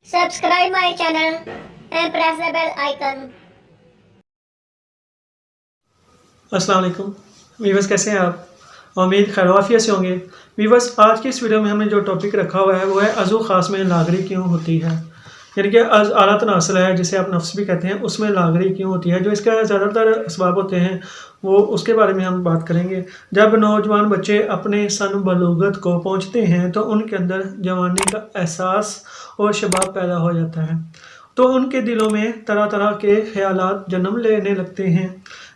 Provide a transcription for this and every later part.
Subscribe my channel and press the bell icon. अस्सलाम वालेकुम viewers, कैसे हैं आप? उम्मीद खैर वाफियत से होंगे। वीवर्स, आज की इस वीडियो में हमने जो टॉपिक रखा हुआ है वो है अज़ू ख़ास में लागरी क्यों होती है, यानी कि आला तनासल है जिसे आप नफ्स भी कहते हैं, उसमें लागरी क्यों होती है। जो इसका ज़्यादातर असबाब होते हैं वो उसके बारे में हम बात करेंगे। जब नौजवान बच्चे अपने सन बलूगत को पहुँचते हैं तो उनके अंदर जवानी का एहसास और शबाब पैदा हो जाता है, तो उनके दिलों में तरह तरह के ख़यालात जन्म लेने लगते हैं।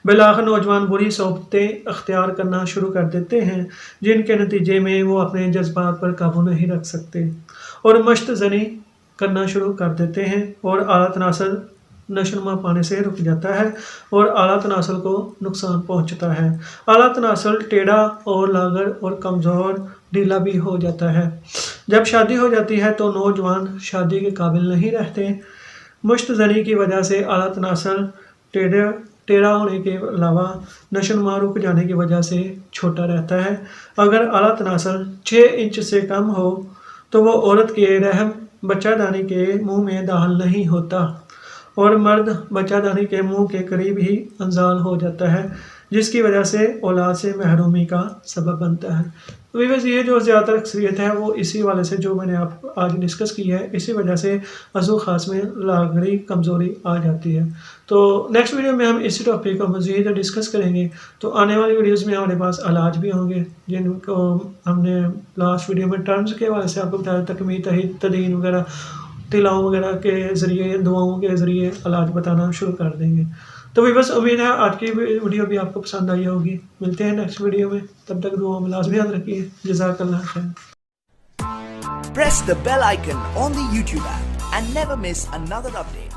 बिलाखिर नौजवान बुरी सोबतें अख्तियार करना शुरू कर देते हैं, जिनके नतीजे में वो अपने जज्बात पर काबू नहीं रख सकते और मश्त ज़नी करना शुरू कर देते हैं और आला तनासल नशोनुमा पाने से रुक जाता है और आला तनासल को नुकसान पहुंचता है। आला तनासल टेढ़ा और लागर और कमज़ोर ढीला भी हो जाता है। जब शादी हो जाती है तो नौजवान शादी के काबिल नहीं रहते। मुश्त ज़नी की वजह से आला तनासल टेढ़ा होने के अलावा नशोनुमा रुक जाने की वजह से छोटा रहता है। अगर आला तनासल 6 इंच से कम हो तो वो औरत के रहम बच्चादानी के मुंह में दाखिल नहीं होता और मर्द बच्चादानी के मुंह के करीब ही अंजाल हो जाता है, जिसकी वजह से औलाद से महरूमी का सबब बनता है। तो वीवर्स, ये जो ज़्यादातर अक्सरियत है वो इसी वाले से जो मैंने आप आज डिस्कस की है, इसी वजह से अज़ू ख़ास में लागरी कमज़ोरी आ जाती है। तो नेक्स्ट वीडियो में हम इसी टॉपिक को मज़ीद डिस्कस करेंगे। तो आने वाली वीडियोज़ में हमारे पास इलाज भी होंगे, जिनको हमने लास्ट वीडियो में टर्म्स के हवाले से आपको बताया, तकमील तदीन वगैरह तिलाओं वगैरह के ज़रिए, दुआओं के ज़रिए इलाज बताना शुरू कर देंगे। तो भी बस उम्मीद है आज की वीडियो भी आपको पसंद आई होगी। मिलते हैं नेक्स्ट वीडियो में, तब तक दुआ में लाज़मी याद रखिए। जज़ाकल्लाह खैर। Press the bell icon on the YouTube app and never miss another update.